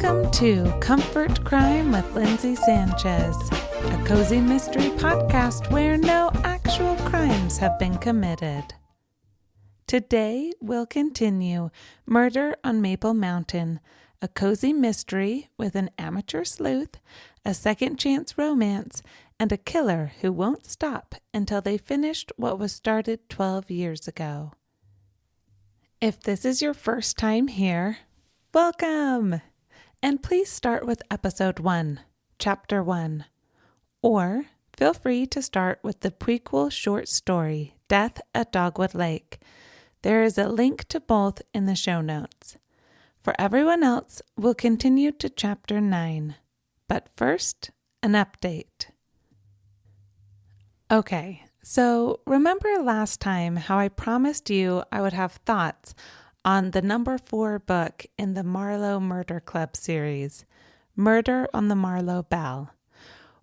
Welcome to Comfort Crime with Lindsay Sanchez, a cozy mystery podcast where no actual crimes have been committed. Today, we'll continue Murder on Maple Mountain, a cozy mystery with an amateur sleuth, a second chance romance, and a killer who won't stop until they finished what was started 12 years ago. If this is your first time here, welcome! And please start with Episode 1, Chapter 1. Or feel free to start with the prequel short story, Death at Dogwood Lake. There is a link to both in the show notes. For everyone else, we'll continue to Chapter 9. But first, an update. Okay, so remember last time how I promised you I would have thoughts on the number 4 book in the Marlowe Murder Club series, Murder on the Marlowe Bell.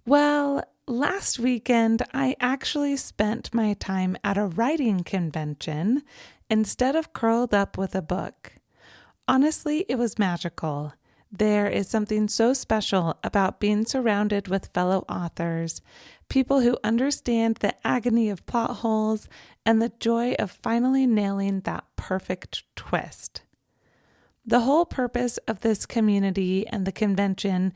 Well, last weekend I actually spent my time at a writing convention instead of curled up with a book. Honestly, it was magical. There is something so special about being surrounded with fellow authors, people who understand the agony of plot holes and the joy of finally nailing that perfect twist. The whole purpose of this community and the convention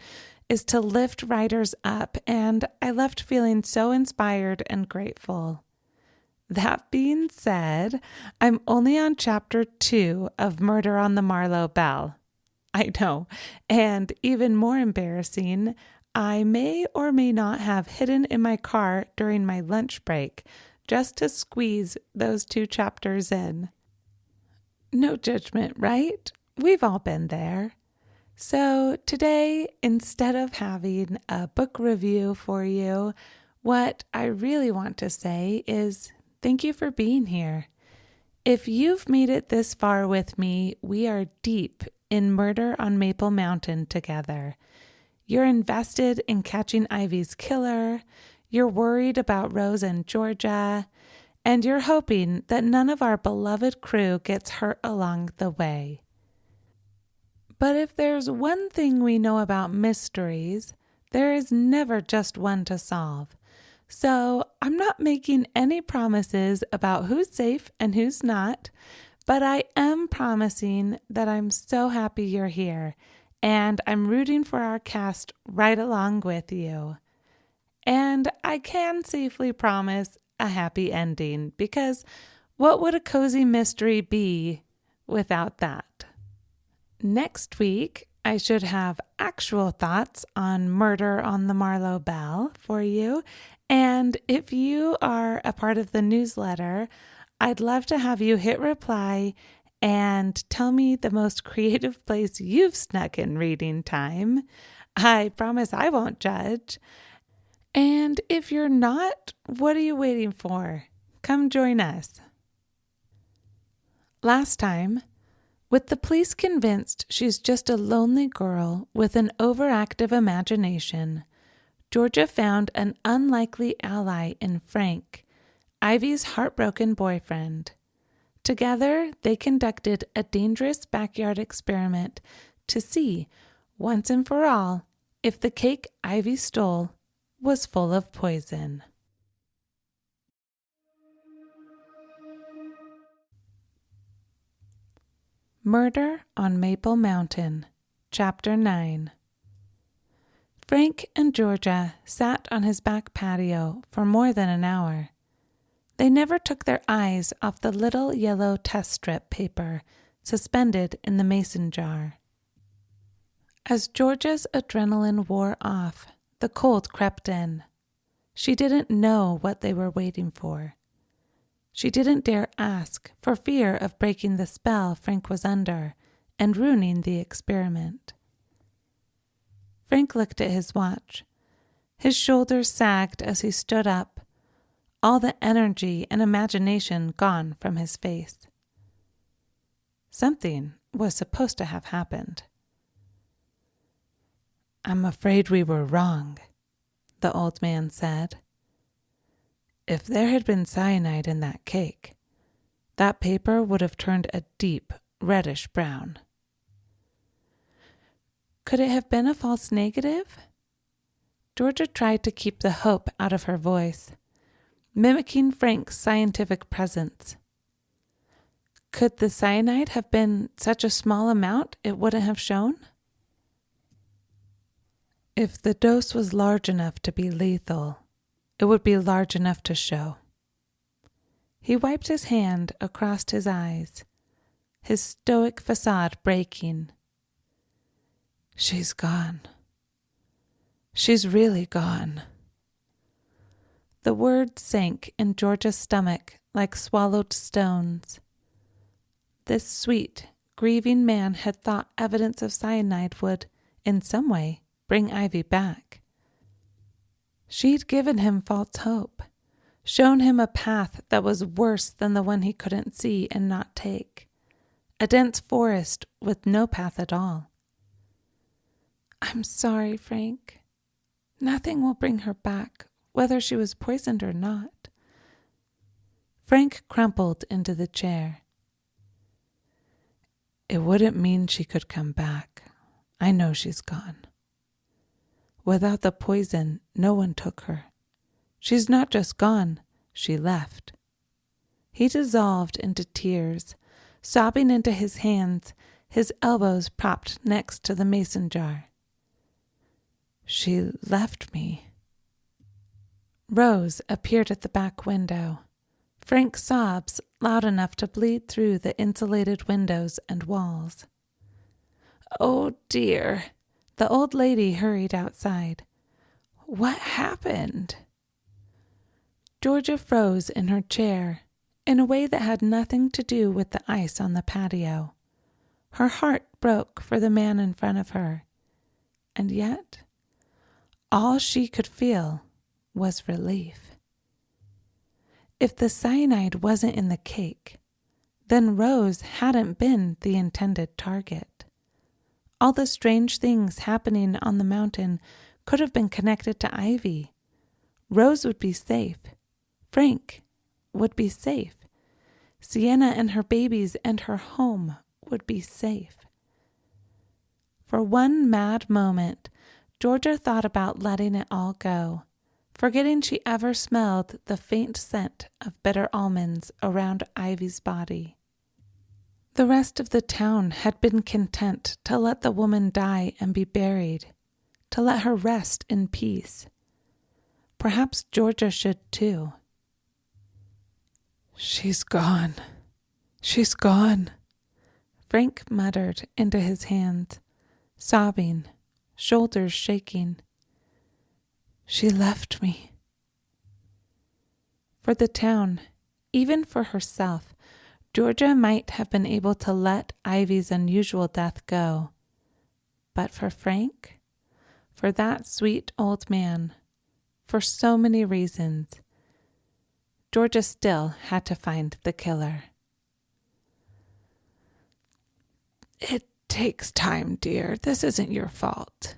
is to lift writers up, and I left feeling so inspired and grateful. That being said, I'm only on Chapter 2 of Murder on the Marlowe Bell. I know, and even more embarrassing, I may or may not have hidden in my car during my lunch break just to squeeze those 2 chapters in. No judgment, right? We've all been there. So today, instead of having a book review for you, what I really want to say is thank you for being here. If you've made it this far with me, we are deep in Murder on Maple Mountain together. You're invested in catching Ivy's killer, you're worried about Rose and Georgia, and you're hoping that none of our beloved crew gets hurt along the way. But if there's one thing we know about mysteries, there is never just one to solve. So I'm not making any promises about who's safe and who's not, but I am promising that I'm so happy you're here, and I'm rooting for our cast right along with you. And I can safely promise a happy ending, because what would a cozy mystery be without that? Next week, I should have actual thoughts on Murder on the Marlowe Bell for you, and if you are a part of the newsletter, I'd love to have you hit reply and tell me the most creative place you've snuck in reading time. I promise I won't judge. And if you're not, what are you waiting for? Come join us. Last time, with the police convinced she's just a lonely girl with an overactive imagination, Georgia found an unlikely ally in Frank, Ivy's heartbroken boyfriend. Together, they conducted a dangerous backyard experiment to see, once and for all, if the cake Ivy stole was full of poison. Murder on Maple Mountain, Chapter 9. Frank and Georgia sat on his back patio for more than an hour. They never took their eyes off the little yellow test strip paper suspended in the mason jar. As Georgia's adrenaline wore off, the cold crept in. She didn't know what they were waiting for. She didn't dare ask for fear of breaking the spell Frank was under and ruining the experiment. Frank looked at his watch. His shoulders sagged as he stood up, all the energy and imagination gone from his face. Something was supposed to have happened. "I'm afraid we were wrong," the old man said. "If there had been cyanide in that cake, that paper would have turned a deep reddish brown." Could it have been a false negative? Georgia tried to keep the hope out of her voice, mimicking Frank's scientific presence. Could the cyanide have been such a small amount it wouldn't have shown? If the dose was large enough to be lethal, it would be large enough to show. He wiped his hand across his eyes, his stoic facade breaking. She's gone. She's really gone. The words sank in Georgia's stomach like swallowed stones. This sweet, grieving man had thought evidence of cyanide would, in some way, bring Ivy back. She'd given him false hope, shown him a path that was worse than the one he couldn't see and not take, a dense forest with no path at all. I'm sorry, Frank. Nothing will bring her back, whether she was poisoned or not. Frank crumpled into the chair. It wouldn't mean she could come back. I know she's gone. Without the poison, no one took her. She's not just gone, she left. He dissolved into tears, sobbing into his hands, his elbows propped next to the mason jar. She left me. Rose appeared at the back window. Frank's sobs loud enough to bleed through the insulated windows and walls. Oh dear, the old lady hurried outside. What happened? Georgia froze in her chair in a way that had nothing to do with the ice on the patio. Her heart broke for the man in front of her, and yet all she could feel was relief. If the cyanide wasn't in the cake, then Rose hadn't been the intended target. All the strange things happening on the mountain could have been connected to Ivy. Rose would be safe. Frank would be safe. Sienna and her babies and her home would be safe. For one mad moment, Georgia thought about letting it all go, forgetting she ever smelled the faint scent of bitter almonds around Ivy's body. The rest of the town had been content to let the woman die and be buried, to let her rest in peace. Perhaps Georgia should too. She's gone. She's gone, Frank muttered into his hands, sobbing, shoulders shaking. She left me. For the town, even for herself, Georgia might have been able to let Ivy's unusual death go. But for Frank, for that sweet old man, for so many reasons, Georgia still had to find the killer. It takes time, dear. This isn't your fault.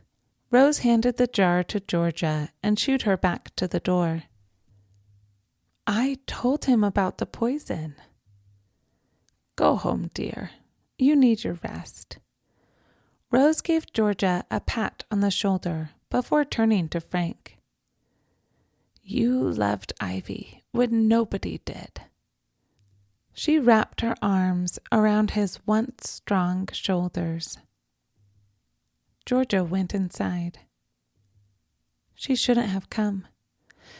Rose handed the jar to Georgia and shooed her back to the door. I told him about the poison. Go home, dear. You need your rest. Rose gave Georgia a pat on the shoulder before turning to Frank. You loved Ivy when nobody did. She wrapped her arms around his once strong shoulders. Georgia went inside. She shouldn't have come.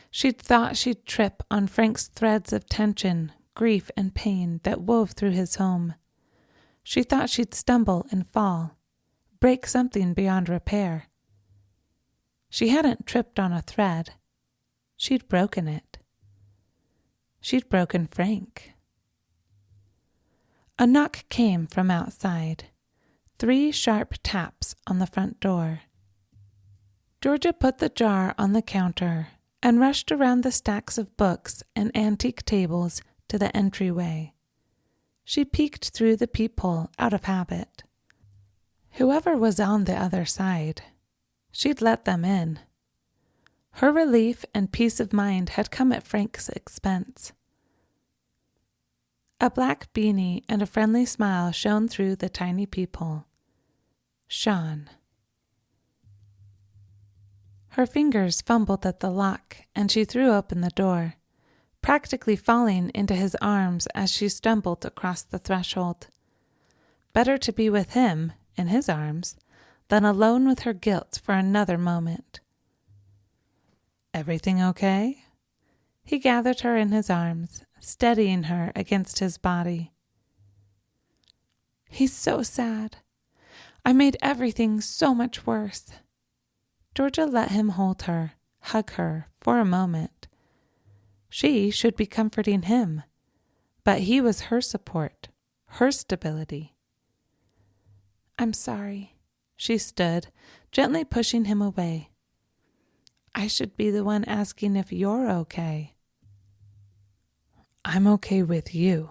She'd thought she'd trip on Frank's threads of tension, grief, and pain that wove through his home. She thought she'd stumble and fall, break something beyond repair. She hadn't tripped on a thread. She'd broken it. She'd broken Frank. A knock came from outside. 3 sharp taps on the front door. Georgia put the jar on the counter and rushed around the stacks of books and antique tables to the entryway. She peeked through the peephole out of habit. Whoever was on the other side, she'd let them in. Her relief and peace of mind had come at Frank's expense. A black beanie and a friendly smile shone through the tiny peephole. Sean. Her fingers fumbled at the lock, and she threw open the door, practically falling into his arms as she stumbled across the threshold. Better to be with him, in his arms, than alone with her guilt for another moment. "Everything okay?" He gathered her in his arms, steadying her against his body. "He's so sad. I made everything so much worse." Georgia let him hold her, hug her, for a moment. She should be comforting him, but he was her support, her stability. "I'm sorry." She stood, gently pushing him away. "I should be the one asking if you're okay." "I'm okay with you."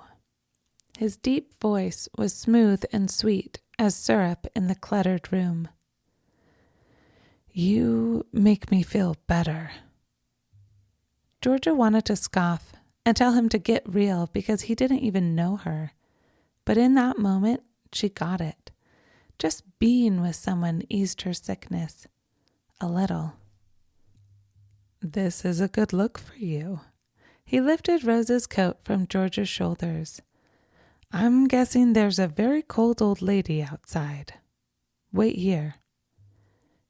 His deep voice was smooth and sweet as syrup in the cluttered room. "You make me feel better." Georgia wanted to scoff and tell him to get real because he didn't even know her. But in that moment, she got it. Just being with someone eased her sickness. A little. "This is a good look for you." He lifted Rose's coat from Georgia's shoulders. "I'm guessing there's a very cold old lady outside. Wait here."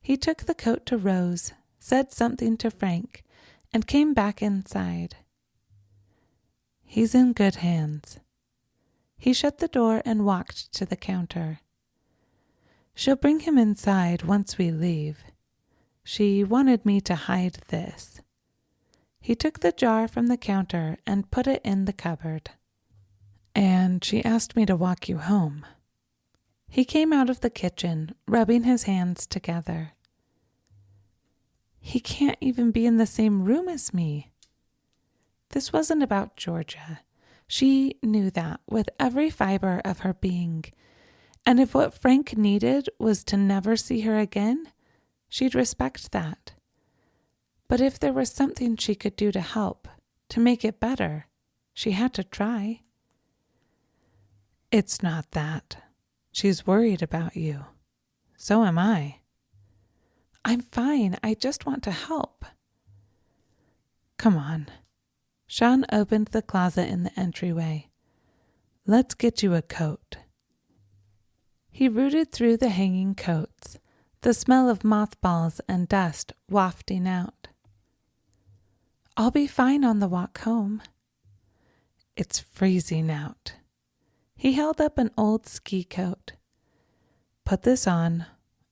He took the coat to Rose, said something to Frank, and came back inside. He's in good hands. He shut the door and walked to the counter. "She'll bring him inside once we leave. She wanted me to hide this." He took the jar from the counter and put it in the cupboard. "And she asked me to walk you home." He came out of the kitchen, rubbing his hands together. "He can't even be in the same room as me." This wasn't about Georgia. She knew that with every fiber of her being. And if what Frank needed was to never see her again, she'd respect that. But if there was something she could do to help, to make it better, she had to try. "It's not that. She's worried about you. So am I." "I'm fine. I just want to help." "Come on." Sean opened the closet in the entryway. "Let's get you a coat." He rooted through the hanging coats, the smell of mothballs and dust wafting out. "I'll be fine on the walk home." "It's freezing out." He held up an old ski coat. "Put this on.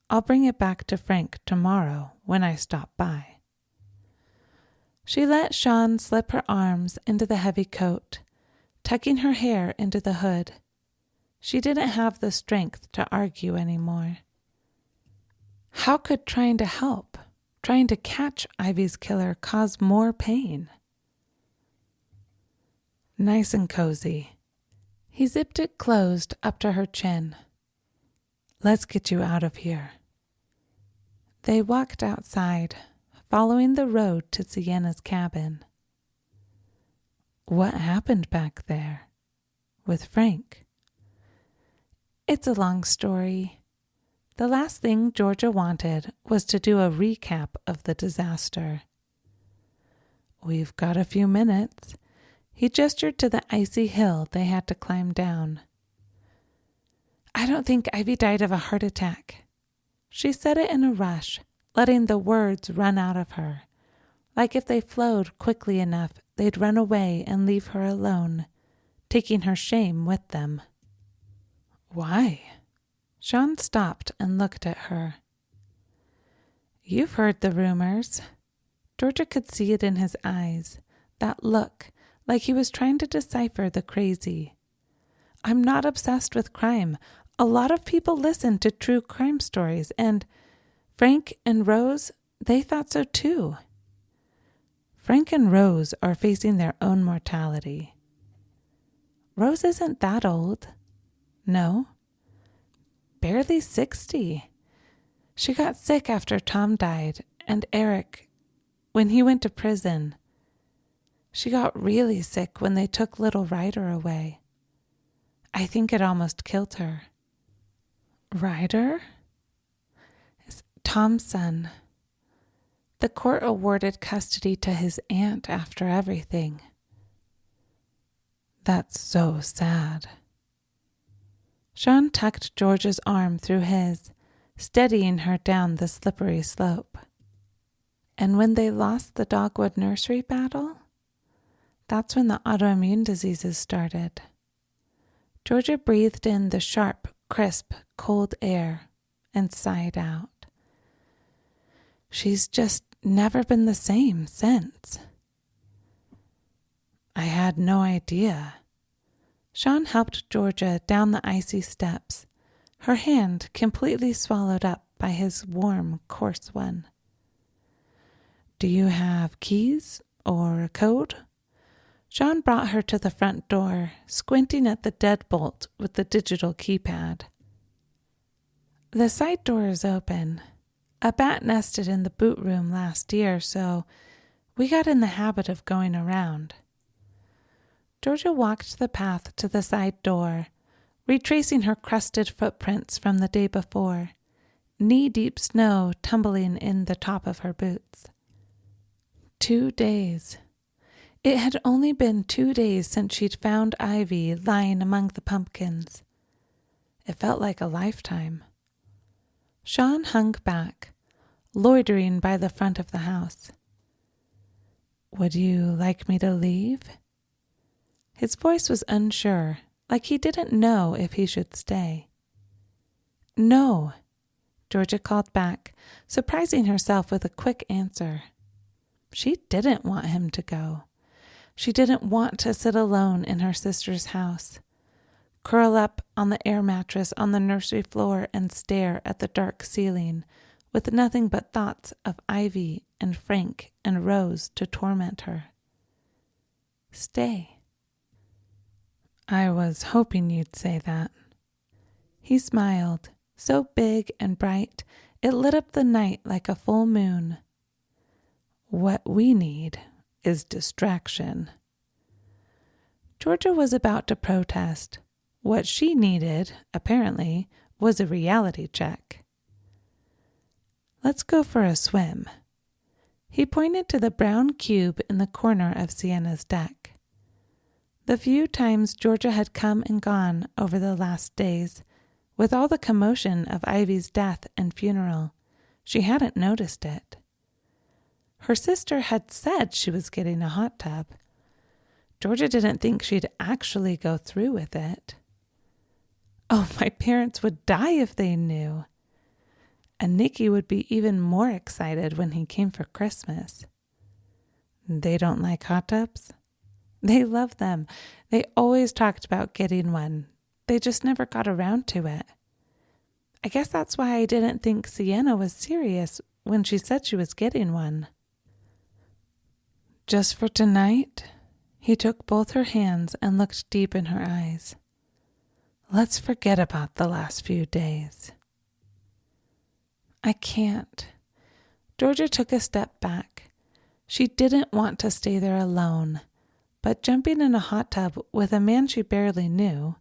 I'll bring it back to Frank tomorrow when I stop by." She let Sean slip her arms into the heavy coat, tucking her hair into the hood. She didn't have the strength to argue anymore. How could trying to help, trying to catch Ivy's killer, cause more pain? "Nice and cozy." He zipped it closed up to her chin. "Let's get you out of here." They walked outside, following the road to Sienna's cabin. "What happened back there? With Frank?" "It's a long story. The last thing Georgia wanted was to do a recap of the disaster." "We've got a few minutes." He gestured to the icy hill they had to climb down. "I don't think Ivy died of a heart attack." She said it in a rush, letting the words run out of her. Like if they flowed quickly enough, they'd run away and leave her alone, taking her shame with them. "Why?" Sean stopped and looked at her. "You've heard the rumors." Georgia could see it in his eyes, that look, like he was trying to decipher the crazy. "I'm not obsessed with crime. A lot of people listen to true crime stories, and Frank and Rose, they thought so too." "Frank and Rose are facing their own mortality." "Rose isn't that old." "No." "Barely 60. She got sick after Tom died, and Eric, when he went to prison. She got really sick when they took little Ryder away. I think it almost killed her." "Ryder?" "Tom's son. The court awarded custody to his aunt after everything. That's so sad. Sean tucked George's arm through his, steadying her down the slippery slope. And when they lost the Dogwood nursery battle, that's when the autoimmune diseases started. Georgia breathed in the sharp, crisp, cold air and sighed out. She's just never been the same since. I had no idea. Sean helped Georgia down the icy steps, her hand completely swallowed up by his warm, coarse one. Do you have keys or a code? Sean brought her to the front door, squinting at the deadbolt with the digital keypad. The side door is open. A bat nested in the boot room last year, so we got in the habit of going around. Georgia walked the path to the side door, retracing her crusted footprints from the day before, knee-deep snow tumbling in the top of her boots. 2 days. It had only been 2 days since she'd found Ivy lying among the pumpkins. It felt like a lifetime. Sean hung back, loitering by the front of the house. Would you like me to leave? His voice was unsure, like he didn't know if he should stay. No, Georgia called back, surprising herself with a quick answer. She didn't want him to go. She didn't want to sit alone in her sister's house, curl up on the air mattress on the nursery floor and stare at the dark ceiling with nothing but thoughts of Ivy and Frank and Rose to torment her. Stay. I was hoping you'd say that. He smiled, so big and bright, it lit up the night like a full moon. What we need is distraction. Georgia was about to protest. What she needed, apparently, was a reality check. Let's go for a swim. He pointed to the brown cube in the corner of Sienna's deck. The few times Georgia had come and gone over the last days, with all the commotion of Ivy's death and funeral, she hadn't noticed it. Her sister had said she was getting a hot tub. Georgia didn't think she'd actually go through with it. Oh, my parents would die if they knew. And Nikki would be even more excited when he came for Christmas. They don't like hot tubs? They love them. They always talked about getting one. They just never got around to it. I guess that's why I didn't think Sienna was serious when she said she was getting one. Just for tonight? He took both her hands and looked deep in her eyes. Let's forget about the last few days. I can't. Georgia took a step back. She didn't want to stay there alone, but jumping in a hot tub with a man she barely knew,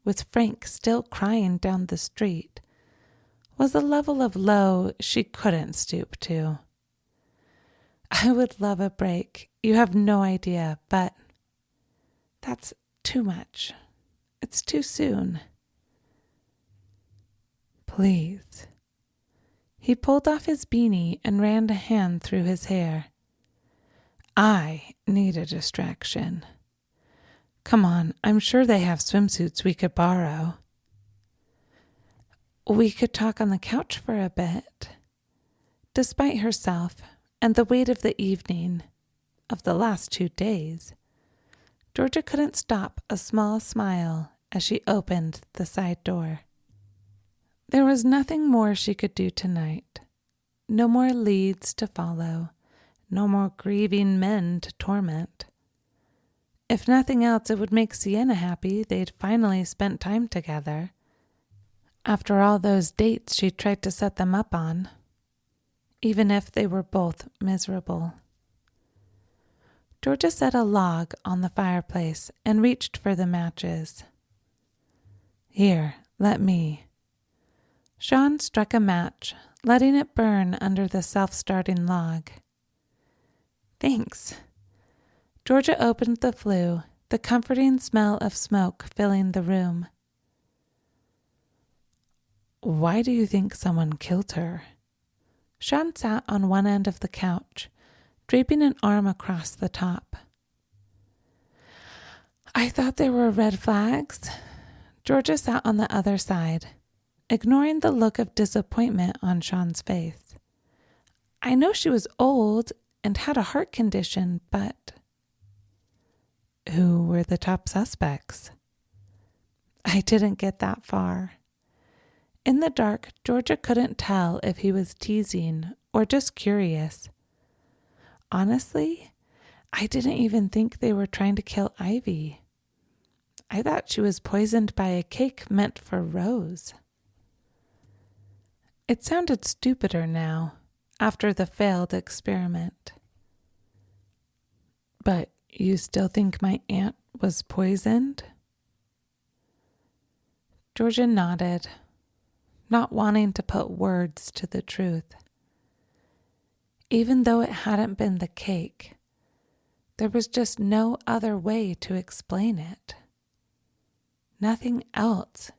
with Frank still crying down the street, was a level of low she couldn't stoop to. I would love a break. You have no idea, but that's too much. It's too soon. Please. He pulled off his beanie and ran a hand through his hair. I need a distraction. Come on, I'm sure they have swimsuits we could borrow. We could talk on the couch for a bit. Despite herself and the weight of the evening, of the last 2 days, Georgia couldn't stop a small smile as she opened the side door. There was nothing more she could do tonight. No more leads to follow. No more grieving men to torment. If nothing else, it would make Sienna happy they'd finally spent time together. After all those dates she tried to set them up on, even if they were both miserable. Georgia set a log on the fireplace and reached for the matches. Here, let me. Sean struck a match, letting it burn under the self-starting log. Thanks. Georgia opened the flue, the comforting smell of smoke filling the room. Why do you think someone killed her? Sean sat on one end of the couch, draping an arm across the top. I thought there were red flags. Georgia sat on the other side, ignoring the look of disappointment on Sean's face. I know she was old and had a heart condition, but... Who were the top suspects? I didn't get that far. In the dark, Georgia couldn't tell if he was teasing or just curious. Honestly, I didn't even think they were trying to kill Ivy. I thought she was poisoned by a cake meant for Rose. It sounded stupider now, after the failed experiment. But you still think my aunt was poisoned? Georgia nodded, not wanting to put words to the truth. Even though it hadn't been the cake, there was just no other way to explain it. Nothing else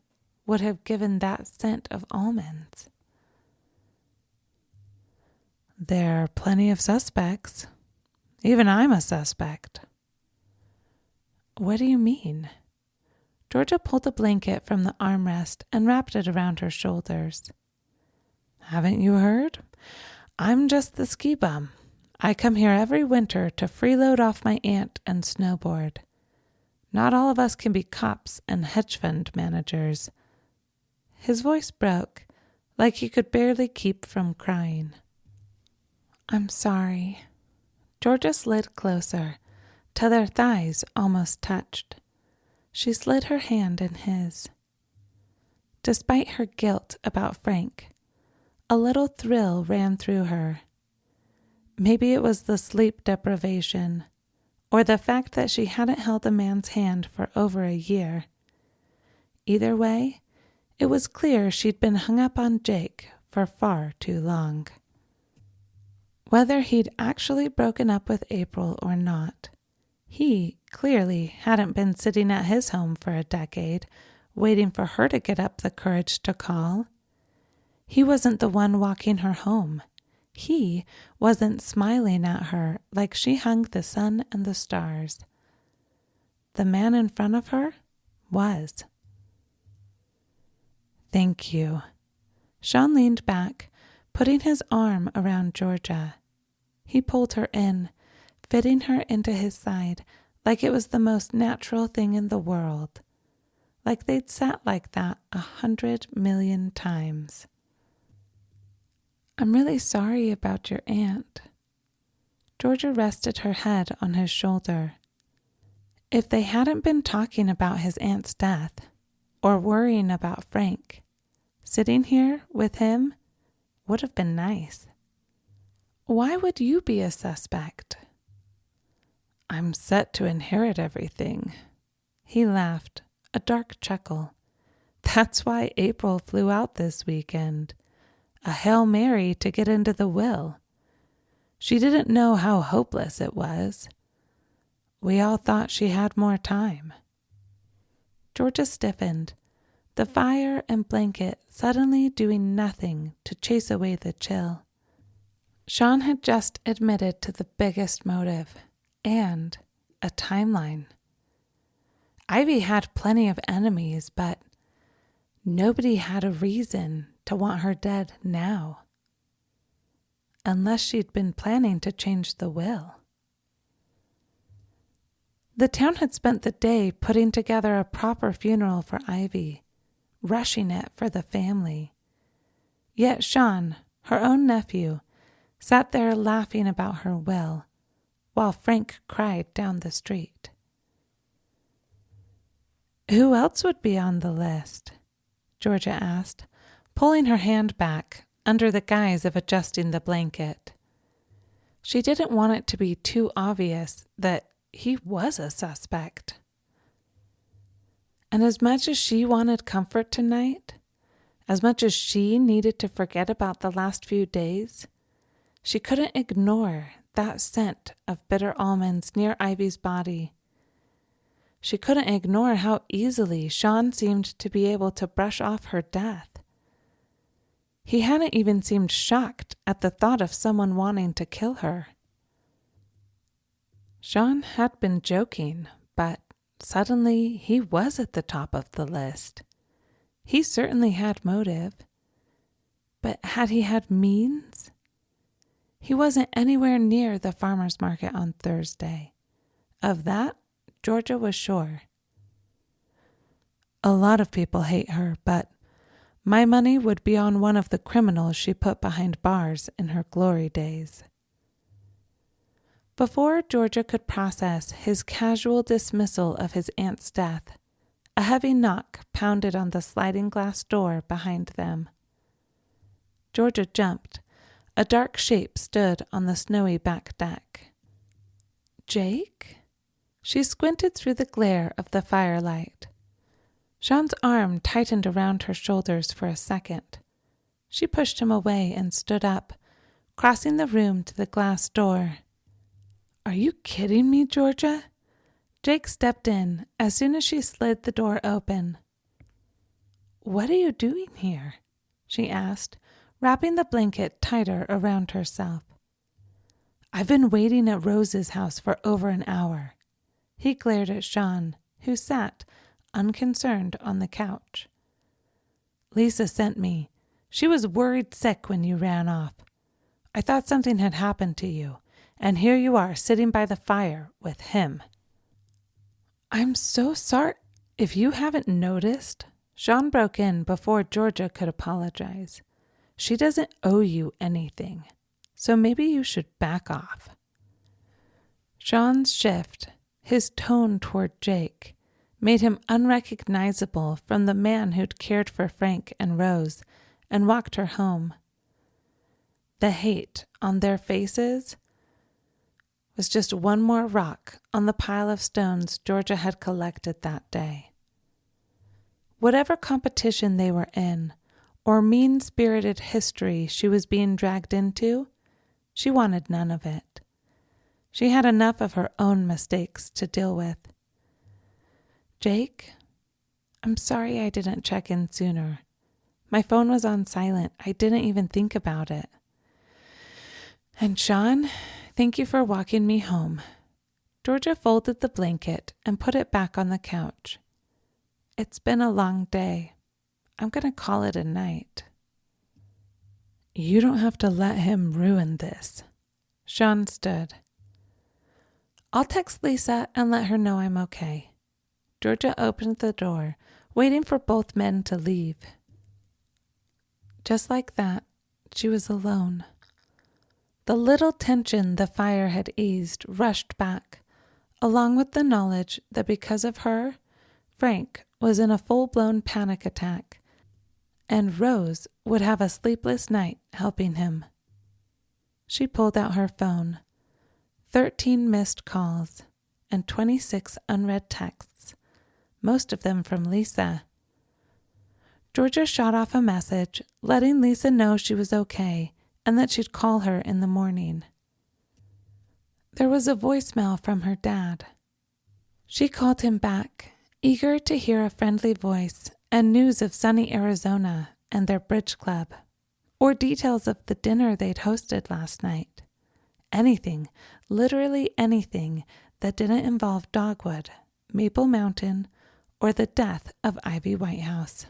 would have given that scent of almonds. There are plenty of suspects. Even I'm a suspect. What do you mean? Georgia pulled a blanket from the armrest and wrapped it around her shoulders. Haven't you heard? I'm just the ski bum. I come here every winter to freeload off my aunt and snowboard. Not all of us can be cops and hedge fund managers. His voice broke, like he could barely keep from crying. I'm sorry. Georgia slid closer, till their thighs almost touched. She slid her hand in his. Despite her guilt about Frank, a little thrill ran through her. Maybe it was the sleep deprivation, or the fact that she hadn't held a man's hand for over a year. Either way, it was clear she'd been hung up on Jake for far too long. Whether he'd actually broken up with April or not, he clearly hadn't been sitting at his home for a decade, waiting for her to get up the courage to call. He wasn't the one walking her home. He wasn't smiling at her like she hung the sun and the stars. The man in front of her was. Thank you. Sean leaned back, putting his arm around Georgia. He pulled her in, fitting her into his side like it was the most natural thing in the world, like they'd sat like that 100 million times. I'm really sorry about your aunt. Georgia rested her head on his shoulder. If they hadn't been talking about his aunt's death or worrying about Frank, sitting here with him would have been nice. Why would you be a suspect? I'm set to inherit everything. He laughed, a dark chuckle. That's why April flew out this weekend. A Hail Mary to get into the will. She didn't know how hopeless it was. We all thought she had more time. Georgia stiffened, the fire and blanket suddenly doing nothing to chase away the chill. Sean had just admitted to the biggest motive, and a timeline. Ivy had plenty of enemies, but nobody had a reason to want her dead now. Unless she'd been planning to change the will. The town had spent the day putting together a proper funeral for Ivy, rushing it for the family. Yet Sean, her own nephew, sat there laughing about her will, while Frank cried down the street. Who else would be on the list? Georgia asked, pulling her hand back under the guise of adjusting the blanket. She didn't want it to be too obvious that he was a suspect. And as much as she wanted comfort tonight, as much as she needed to forget about the last few days, she couldn't ignore that scent of bitter almonds near Ivy's body. She couldn't ignore how easily Sean seemed to be able to brush off her death. He hadn't even seemed shocked at the thought of someone wanting to kill her. Sean had been joking, but suddenly he was at the top of the list. He certainly had motive. But had he had means? He wasn't anywhere near the farmer's market on Thursday. Of that, Georgia was sure. A lot of people hate her, but my money would be on one of the criminals she put behind bars in her glory days. Before Georgia could process his casual dismissal of his aunt's death, a heavy knock pounded on the sliding glass door behind them. Georgia jumped. A dark shape stood on the snowy back deck. Jake? She squinted through the glare of the firelight. Sean's arm tightened around her shoulders for a second. She pushed him away and stood up, crossing the room to the glass door. Are you kidding me, Georgia? Jake stepped in as soon as she slid the door open. What are you doing here? She asked, wrapping the blanket tighter around herself. I've been waiting at Rose's house for over an hour. He glared at Sean, who sat, unconcerned, on the couch. Lisa sent me. She was worried sick when you ran off. I thought something had happened to you, and here you are sitting by the fire with him. I'm so sorry. If you haven't noticed, Sean broke in before Georgia could apologize. She doesn't owe you anything, so maybe you should back off. Sean's shift, his tone toward Jake, made him unrecognizable from the man who'd cared for Frank and Rose and walked her home. The hate on their faces was just one more rock on the pile of stones Georgia had collected that day. Whatever competition they were in, or mean-spirited history she was being dragged into, she wanted none of it. She had enough of her own mistakes to deal with. Jake, I'm sorry I didn't check in sooner. My phone was on silent. I didn't even think about it. And Sean, thank you for walking me home. Georgia folded the blanket and put it back on the couch. It's been a long day. I'm going to call it a night. You don't have to let him ruin this. Sean stood. I'll text Lisa and let her know I'm okay. Georgia opened the door, waiting for both men to leave. Just like that, she was alone. The little tension the fire had eased rushed back, along with the knowledge that because of her, Frank was in a full-blown panic attack, and Rose would have a sleepless night helping him. She pulled out her phone. 13 missed calls and 26 unread texts, most of them from Lisa. Georgia shot off a message, letting Lisa know she was okay and that she'd call her in the morning. There was a voicemail from her dad. She called him back, eager to hear a friendly voice and news of sunny Arizona and their bridge club, or details of the dinner they'd hosted last night. Anything, literally anything, that didn't involve Dogwood, Maple Mountain, or the death of Ivy Whitehouse.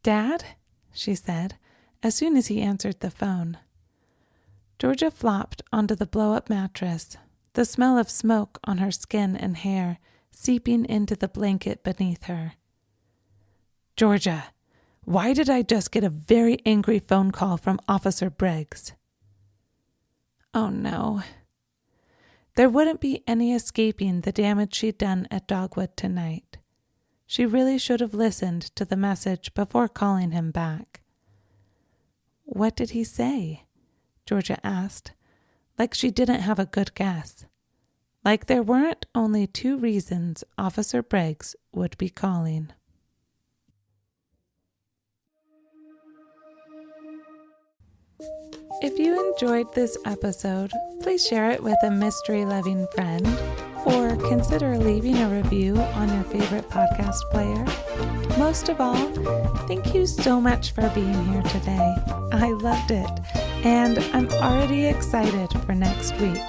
Dad? She said, as soon as he answered the phone. Georgia flopped onto the blow-up mattress, the smell of smoke on her skin and hair seeping into the blanket beneath her. Georgia, why did I just get a very angry phone call from Officer Briggs? Oh no. There wouldn't be any escaping the damage she'd done at Dogwood tonight. She really should have listened to the message before calling him back. What did he say? Georgia asked, like she didn't have a good guess. Like there weren't only 2 reasons Officer Briggs would be calling. If you enjoyed this episode, please share it with a mystery-loving friend or consider leaving a review on your favorite podcast player. Most of all, thank you so much for being here today. I loved it, and I'm already excited for next week.